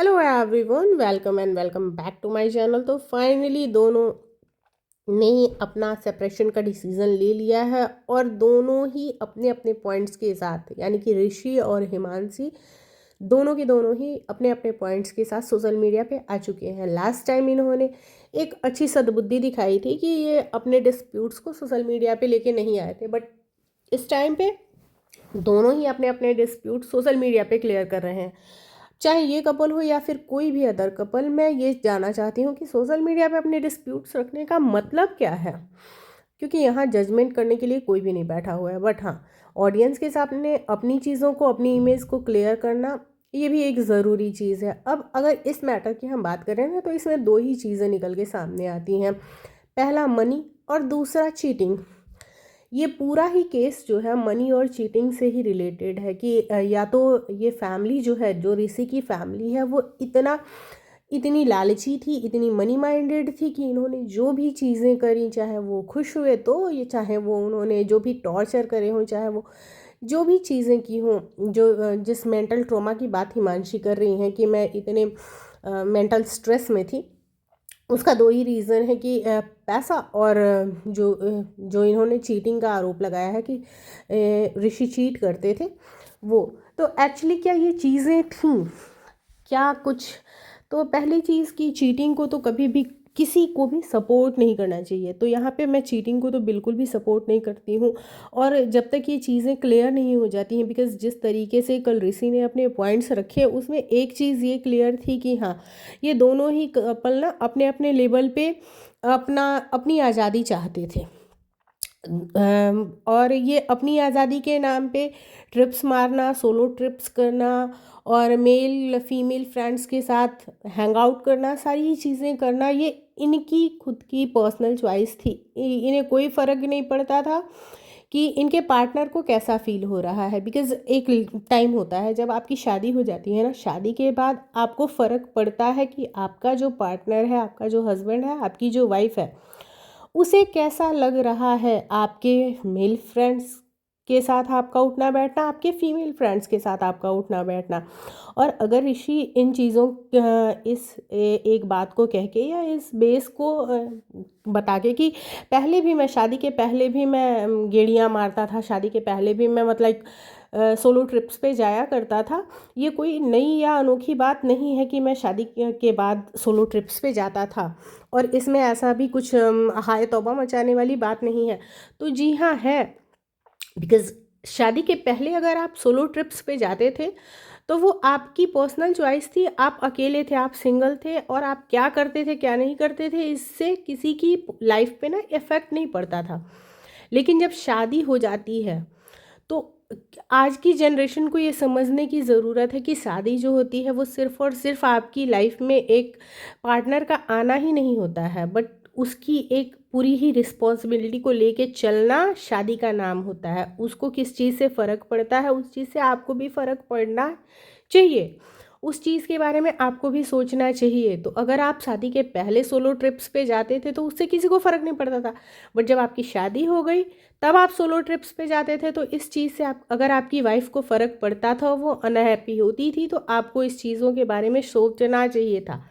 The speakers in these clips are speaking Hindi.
Hello everyone, welcome and welcome back to my channel. तो फाइनली दोनों ने अपना सेपरेशन का डिसीज़न ले लिया है और दोनों ही अपने अपने पॉइंट्स के साथ, यानी कि ऋषि और हिमांशी दोनों के दोनों ही अपने अपने पॉइंट्स के साथ सोशल मीडिया पे आ चुके हैं। लास्ट टाइम इन्होंने एक अच्छी सद्बुद्धि दिखाई थी कि ये अपने डिस्प्यूट्स को सोशल मीडिया पे लेके नहीं आए थे, बट इस टाइम पे दोनों ही अपने अपने डिस्प्यूट सोशल मीडिया पे क्लियर कर रहे हैं। चाहे ये कपल हो या फिर कोई भी अदर कपल, मैं ये जानना चाहती हूँ कि सोशल मीडिया पे अपने डिस्प्यूट्स रखने का मतलब क्या है, क्योंकि यहाँ जजमेंट करने के लिए कोई भी नहीं बैठा हुआ है। बट हाँ, ऑडियंस के सामने अपनी चीज़ों को, अपनी इमेज को क्लियर करना, ये भी एक ज़रूरी चीज़ है। अब अगर इस मैटर की हम बात करें ना, तो इसमें दो ही चीज़ें निकल के सामने आती हैं। पहला मनी और दूसरा चीटिंग। ये पूरा ही केस जो है मनी और चीटिंग से ही रिलेटेड है कि या तो ये फैमिली जो है, जो ऋषि की फैमिली है, वो इतनी लालची थी, इतनी मनी माइंडेड थी कि इन्होंने जो भी चीज़ें करी, चाहे वो खुश हुए तो, ये चाहे वो उन्होंने जो भी टॉर्चर करे हों, चाहे वो जो भी चीज़ें की हों, जिस मेंटल ट्रॉमा की बात हिमांशी कर रही हैं कि मैं इतने मेंटल स्ट्रेस में थी, उसका दो ही रीज़न है कि पैसा और जो इन्होंने चीटिंग का आरोप लगाया है कि ऋषि चीट करते थे वो। तो एक्चुअली क्या ये चीज़ें थीं क्या कुछ? तो पहली चीज़ की चीटिंग को तो कभी भी किसी को भी सपोर्ट नहीं करना चाहिए। तो यहाँ पे मैं चीटिंग को तो बिल्कुल भी सपोर्ट नहीं करती हूँ। और जब तक ये चीज़ें क्लियर नहीं हो जाती हैं, बिकॉज जिस तरीके से कल ऋषि ने अपने पॉइंट्स रखे, उसमें एक चीज़ ये क्लियर थी कि हाँ, ये दोनों ही कपल ना अपने अपने लेवल पे अपनी आज़ादी चाहते थे। और ये अपनी आज़ादी के नाम पे ट्रिप्स मारना, सोलो ट्रिप्स करना और मेल फीमेल फ्रेंड्स के साथ हैंग आउट करना, सारी ही चीज़ें करना, ये इनकी खुद की पर्सनल चॉइस थी। इन्हें कोई फ़र्क नहीं पड़ता था कि इनके पार्टनर को कैसा फील हो रहा है। बिकॉज़ एक टाइम होता है जब आपकी शादी हो जाती है ना, शादी के बाद आपको फ़र्क पड़ता है कि आपका जो पार्टनर है, आपका जो हस्बैंड है, आपकी जो वाइफ़ है, उसे कैसा लग रहा है आपके मेल फ्रेंड्स के साथ आपका उठना बैठना, आपके फीमेल फ्रेंड्स के साथ आपका उठना बैठना। और अगर ऋषि इन चीज़ों एक बात को कह के या इस बेस को बता के कि पहले भी मैं, शादी के पहले भी मैं गेड़ियाँ मारता था, शादी के पहले भी मैं मतलब सोलो ट्रिप्स पे जाया करता था, ये कोई नई या अनोखी बात नहीं है कि मैं शादी के बाद सोलो ट्रिप्स पे जाता था। और इसमें ऐसा भी कुछ हाय तौबा मचाने वाली बात नहीं है। तो जी हाँ है, बिकॉज़ शादी के पहले अगर आप सोलो ट्रिप्स पे जाते थे, तो वो आपकी पर्सनल चॉइस थी। आप अकेले थे, आप सिंगल थे, और आप क्या करते थे, क्या नहीं करते थे, इससे किसी की लाइफ पे ना इफ़ेक्ट नहीं पड़ता था। लेकिन जब शादी हो जाती है, तो आज की जनरेशन को ये समझने की ज़रूरत है कि शादी जो होती है वो सिर्फ़ और सिर्फ आपकी लाइफ में एक पार्टनर का आना ही नहीं होता है, बट उसकी एक पूरी ही रिस्पॉन्सिबिलिटी को लेके चलना शादी का नाम होता है। उसको किस चीज़ से फ़र्क पड़ता है, उस चीज़ से आपको भी फ़र्क पड़ना चाहिए। उस चीज़ के बारे में आपको भी सोचना चाहिए। तो अगर आप शादी के पहले सोलो ट्रिप्स पे जाते थे तो उससे किसी को फ़र्क नहीं पड़ता था, बट जब आपकी शादी हो गई तब आप सोलो ट्रिप्स पे जाते थे। तो इस चीज़ से आप, अगर आपकी वाइफ को फ़र्क पड़ता था, वो अनहैप्पी होती थी, तो आपको इस चीज़ों के बारे में सोचना चाहिए था।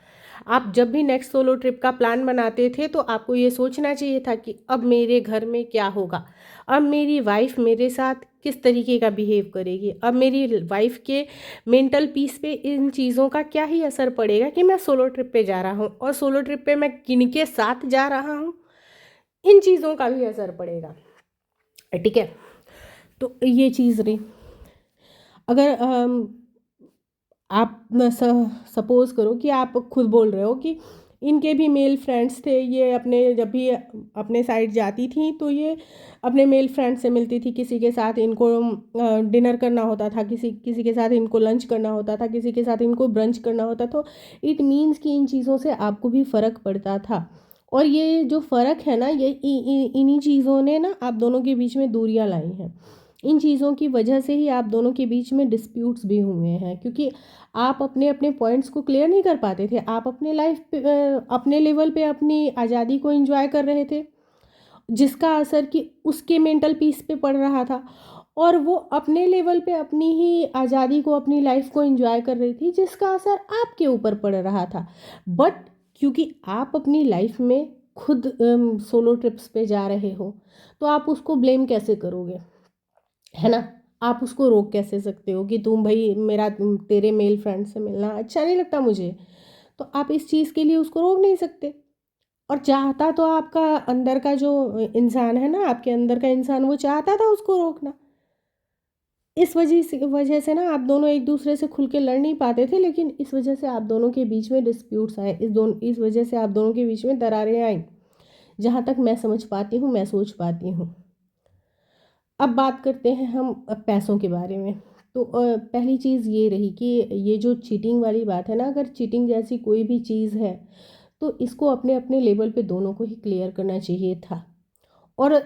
आप जब भी नेक्स्ट सोलो ट्रिप का प्लान बनाते थे तो आपको ये सोचना चाहिए था कि अब मेरे घर में क्या होगा, अब मेरी वाइफ मेरे साथ किस तरीके का बिहेव करेगी, अब मेरी वाइफ के मेंटल पीस पे इन चीज़ों का क्या ही असर पड़ेगा कि मैं सोलो ट्रिप पे जा रहा हूँ, और सोलो ट्रिप पे मैं किनके साथ जा रहा हूँ, इन चीज़ों का भी असर पड़ेगा। ठीक है, तो ये चीज़ रही। अगर आप सपोज़ करो कि आप खुद बोल रहे हो कि इनके भी मेल फ्रेंड्स थे, ये अपने जब भी अपने साइड जाती थी तो ये अपने मेल फ्रेंड से मिलती थी, किसी के साथ इनको डिनर करना होता था, किसी किसी के साथ इनको लंच करना होता था, किसी के साथ इनको ब्रंच करना होता। तो इट मीन्स कि इन चीज़ों से आपको भी फ़र्क पड़ता था। और ये जो फ़र्क है ना, ये इन्हीं चीज़ों ने ना आप दोनों के बीच में दूरियां लाई हैं। इन चीज़ों की वजह से ही आप दोनों के बीच में डिस्प्यूट्स भी हुए हैं, क्योंकि आप अपने अपने पॉइंट्स को क्लियर नहीं कर पाते थे। आप अपने लाइफ पे अपने लेवल पे अपनी आज़ादी को एंजॉय कर रहे थे, जिसका असर कि उसके मेंटल पीस पे पड़ रहा था। और वो अपने लेवल पे अपनी ही आज़ादी को, अपनी लाइफ को एंजॉय कर रही थी, जिसका असर आपके ऊपर पड़ रहा था। बट क्योंकि आप अपनी लाइफ में खुद सोलो ट्रिप्स पे जा रहे हो, तो आप उसको ब्लेम कैसे करोगे, है ना? आप उसको रोक कैसे सकते हो कि तुम भाई तेरे मेल फ्रेंड से मिलना अच्छा नहीं लगता मुझे, तो आप इस चीज़ के लिए उसको रोक नहीं सकते। और चाहता तो आपका अंदर का जो इंसान है ना, आपके अंदर का इंसान, वो चाहता था उसको रोकना। इस वजह से ना आप दोनों एक दूसरे से खुल के लड़ नहीं पाते थे, लेकिन इस वजह से आप दोनों के बीच में डिस्प्यूट्स आए, इस वजह से आप दोनों के बीच में दरारें आई, जहाँ तक मैं समझ पाती हूँ, मैं सोच पाती हूँ। अब बात करते हैं हम पैसों के बारे में। तो पहली चीज़ ये रही कि ये जो चीटिंग वाली बात है ना, अगर चीटिंग जैसी कोई भी चीज़ है, तो इसको अपने अपने लेवल पे दोनों को ही क्लियर करना चाहिए था। और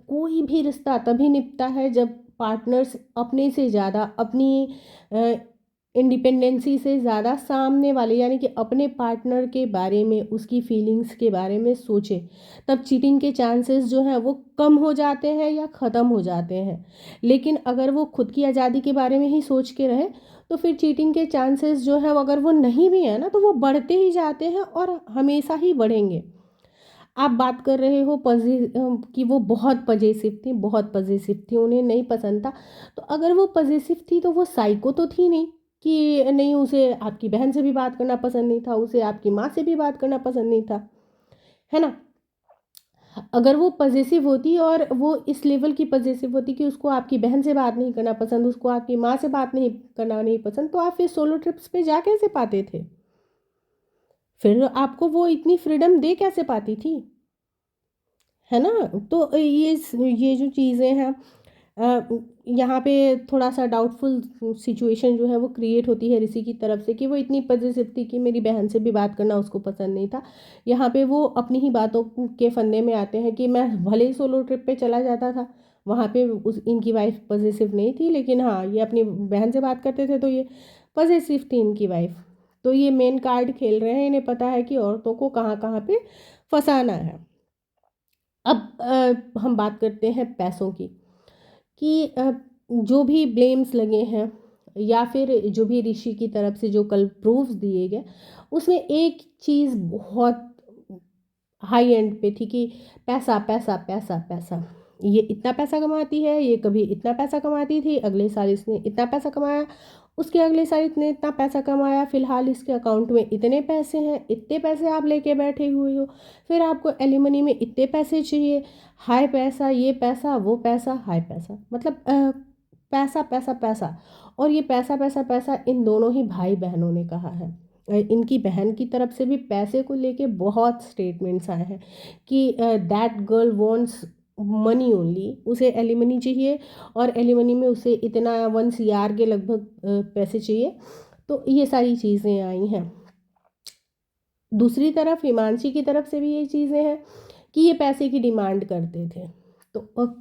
कोई भी रिश्ता तभी निभता है जब पार्टनर्स अपने से ज़्यादा, अपनी इंडिपेंडेंसी से ज़्यादा सामने वाले यानी कि अपने पार्टनर के बारे में, उसकी फीलिंग्स के बारे में सोचे। तब चीटिंग के चांसेस जो हैं वो कम हो जाते हैं या ख़त्म हो जाते हैं। लेकिन अगर वो खुद की आज़ादी के बारे में ही सोच के रहे, तो फिर चीटिंग के चांसेस जो है, अगर वो नहीं भी है ना, तो वो बढ़ते ही जाते हैं और हमेशा ही बढ़ेंगे। आप बात कर रहे हो कि वो बहुत पजेसिव थी, बहुत पजेसिव थी, उन्हें नहीं पसंद था। तो अगर वो पजेसिव थी, तो वो साइको तो थी नहीं कि नहीं, उसे आपकी बहन से भी बात करना पसंद नहीं था, उसे आपकी माँ से भी बात करना पसंद नहीं था, है ना? अगर वो पजेसिव होती और वो इस लेवल की पजेसिव होती कि उसको आपकी बहन से बात नहीं करना पसंद, उसको आपकी माँ से बात नहीं पसंद, तो आप फिर सोलो ट्रिप्स पे जा कैसे पाते थे? फिर आपको वो इतनी फ्रीडम दे कैसे पाती थी? है ना? तो ये जो चीज़ें हैं, यहाँ पे थोड़ा-सा डाउटफुल सिचुएशन जो है वो क्रिएट होती है ऋषि की तरफ से कि वो इतनी पॉज़ेसिव थी कि मेरी बहन से भी बात करना उसको पसंद नहीं था। यहाँ पे वो अपनी ही बातों के फंदे में आते हैं कि मैं भले ही सोलो ट्रिप पे चला जाता था, वहाँ पे उस इनकी वाइफ़ पॉज़ेसिव नहीं थी, लेकिन हाँ, ये अपनी बहन से बात करते थे तो ये पॉज़ेसिव थी इनकी वाइफ़। तो ये मेन कार्ड खेल रहे हैं, इन्हें पता है कि औरतों को कहाँ-कहाँ पे फँसाना है। अब हम बात करते हैं पैसों की, कि जो भी ब्लेम्स लगे हैं या फिर जो भी ऋषि की तरफ से जो कल प्रूफ्स दिए गए, उसमें एक चीज़ बहुत हाई एंड पे थी कि पैसा पैसा पैसा पैसा, ये इतना पैसा कमाती है, ये कभी इतना पैसा कमाती थी, अगले साल इसने इतना पैसा कमाया, उसके अगले साल इसने इतना पैसा कमाया, फिलहाल इसके अकाउंट में इतने पैसे हैं, इतने पैसे आप लेके बैठे हुए हो, फिर आपको एलिमनी में इतने पैसे चाहिए, हाय पैसा, ये पैसा, वो पैसा, हाय पैसा, मतलब पैसा पैसा पैसा। और ये पैसा पैसा पैसा इन दोनों ही भाई बहनों ने कहा है। इनकी बहन की तरफ से भी पैसे को लेके बहुत स्टेटमेंट्स आए हैं कि that girl wants money only, उसे एलिमनी चाहिए और एलिमनी में उसे इतना 1 CR के लगभग पैसे चाहिए। तो ये सारी चीज़ें आई हैं। दूसरी तरफ हिमांशी की तरफ से भी ये चीज़ें हैं कि ये पैसे की डिमांड करते थे। तो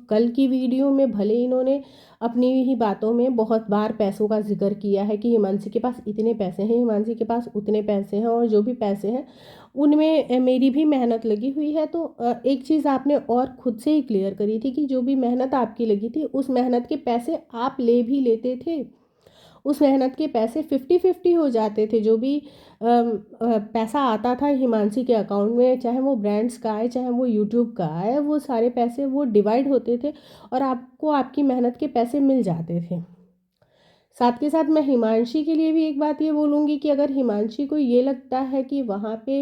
कल की वीडियो में भले इन्होंने अपनी ही बातों में बहुत बार पैसों का ज़िक्र किया है कि हिमांशी के पास इतने पैसे हैं, हिमांशी के पास उतने पैसे हैं, और जो भी पैसे हैं उनमें मेरी भी मेहनत लगी हुई है। तो एक चीज़ आपने और ख़ुद से ही क्लियर करी थी कि जो भी मेहनत आपकी लगी थी, उस मेहनत के पैसे आप ले भी लेते थे। उस मेहनत के पैसे 50-50 हो जाते थे। जो भी पैसा आता था हिमांशी के अकाउंट में, चाहे वो ब्रांड्स का आए, चाहे वो यूट्यूब का आए, वो सारे पैसे वो डिवाइड होते थे और आपको आपकी मेहनत के पैसे मिल जाते थे। साथ के साथ मैं हिमांशी के लिए भी एक बात ये बोलूँगी कि अगर हिमांशी को ये लगता है कि वहाँ पे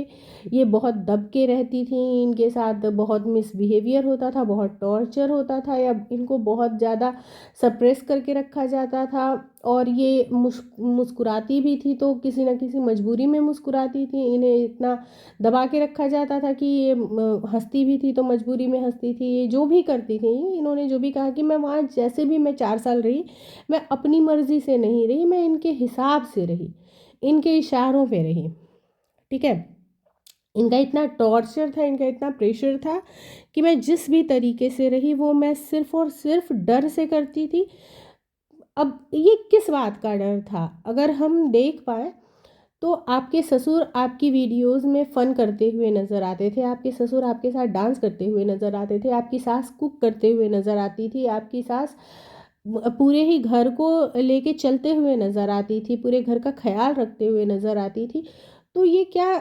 ये बहुत दब के रहती थी, इनके साथ बहुत मिसबिहेवियर होता था, बहुत टॉर्चर होता था, या इनको बहुत ज़्यादा सप्रेस करके रखा जाता था, और ये मुस्कुराती भी थी तो किसी न किसी मजबूरी में मुस्कुराती थी, इन्हें इतना दबा के रखा जाता था कि ये हंसती भी थी तो मजबूरी में हंसती थी, ये जो भी करती थी, इन्होंने जो भी कहा कि मैं वहाँ जैसे भी मैं 4 साल रही, मैं अपनी मर्ज़ी से नहीं रही, मैं इनके हिसाब से रही, इनके इशारों पे रही, ठीक है? इनका इतना टॉर्चर था, इनका इतना प्रेशर था कि मैं जिस भी तरीके से रही वो मैं सिर्फ़ और सिर्फ़ डर से करती थी। अब ये किस बात का डर था? अगर हम देख पाएँ तो आपके ससुर आपकी वीडियोज़ में फ़न करते हुए नज़र आते थे, आपके ससुर आपके साथ डांस करते हुए नज़र आते थे, आपकी सास कुक करते हुए नज़र आती थी, आपकी सास पूरे ही घर को लेके चलते हुए नज़र आती थी, पूरे घर का ख्याल रखते हुए नज़र आती थी। तो ये क्या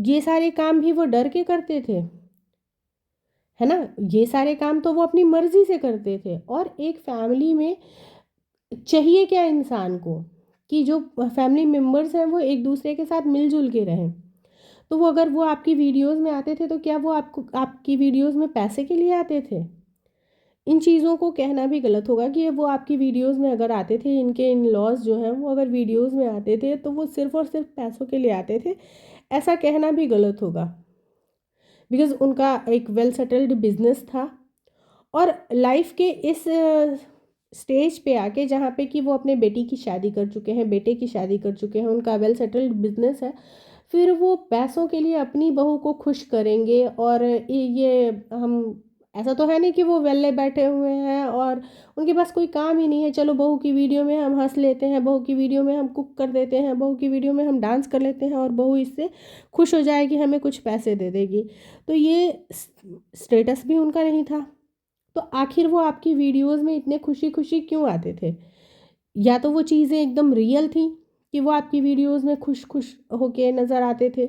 ये सारे काम भी वो डर के करते थे, है ना? ये सारे काम तो वो अपनी मर्ज़ी से करते थे। और एक फैमिली में चाहिए क्या इंसान को, कि जो फैमिली मेंबर्स हैं वो एक दूसरे के साथ मिलजुल के रहें। तो वो अगर वो आपकी वीडियोस में आते थे तो क्या वो आपको आपकी वीडियोस में पैसे के लिए आते थे? इन चीज़ों को कहना भी गलत होगा कि वो आपकी वीडियोस में अगर आते थे, इनके इन लॉज जो हैं वो अगर वीडियोस में आते थे तो वो सिर्फ़ और सिर्फ पैसों के लिए आते थे, ऐसा कहना भी गलत होगा। बिकॉज़ उनका एक वेल सेटल्ड बिज़नेस था। और लाइफ के इस स्टेज पे आके जहाँ पे कि वो अपने बेटी की शादी कर चुके हैं, बेटे की शादी कर चुके हैं, उनका वेल सेटल्ड बिजनेस है, फिर वो पैसों के लिए अपनी बहू को खुश करेंगे। और ये हम ऐसा तो है नहीं कि वो वेले बैठे हुए हैं और उनके पास कोई काम ही नहीं है, चलो बहू की वीडियो में हम हंस लेते हैं, बहू की वीडियो में हम कुक कर देते हैं, बहू की वीडियो में हम डांस कर लेते हैं और बहू इससे खुश हो जाएगी, हमें कुछ पैसे दे देगी। तो ये स्टेटस भी उनका नहीं था। तो आखिर वो आपकी वीडियोस में इतने खुशी खुशी क्यों आते थे? या तो वो चीज़ें एकदम रियल थी कि वो आपकी वीडियोस में खुश खुश होके नज़र आते थे,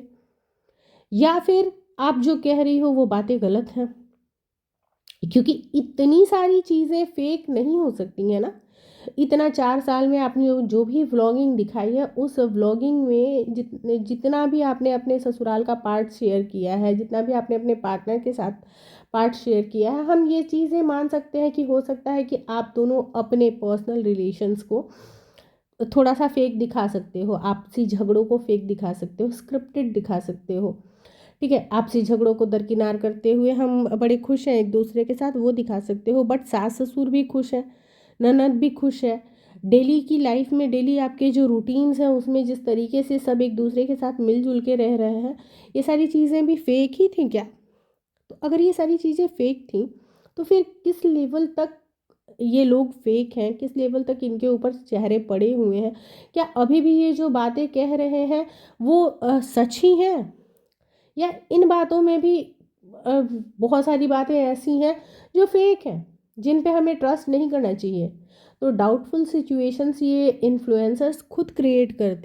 या फिर आप जो कह रही हो वो बातें गलत हैं। क्योंकि इतनी सारी चीज़ें फेक नहीं हो सकती हैं ना। इतना 4 साल में आपने जो भी व्लॉगिंग दिखाई है, उस व्लॉगिंग में जितना भी आपने अपने ससुराल का पार्ट शेयर किया है, जितना भी आपने अपने पार्टनर के साथ पार्ट शेयर किया है, हम ये चीज़ें मान सकते हैं कि हो सकता है कि आप दोनों अपने पर्सनल रिलेशंस को थोड़ा सा फेक दिखा सकते हो, आपसी झगड़ों को फेक दिखा सकते हो, स्क्रिप्टेड दिखा सकते हो। ठीक है, आपसी झगड़ों को दरकिनार करते हुए हम बड़े खुश हैं एक दूसरे के साथ, वो दिखा सकते हो। बट सास ससुर भी खुश हैं, ननद भी खुश है। डेली की लाइफ में, डेली आपके जो रूटीन्स हैं उसमें जिस तरीके से सब एक दूसरे के साथ मिलजुल के रह रहे हैं, ये सारी चीज़ें भी फेक ही थी क्या? तो अगर ये सारी चीज़ें फेक थी तो फिर किस लेवल तक ये लोग फेक हैं, किस लेवल तक इनके ऊपर चेहरे पड़े हुए हैं? क्या अभी भी ये जो बातें कह रहे हैं वो सच ही हैं, या इन बातों में भी अ, बहुत सारी बातें ऐसी हैं जो फेक हैं, जिन पे हमें ट्रस्ट नहीं करना चाहिए? तो डाउटफुल सिचुएशंस ये इन्फ्लुएंसर्स खुद क्रिएट करते हैं।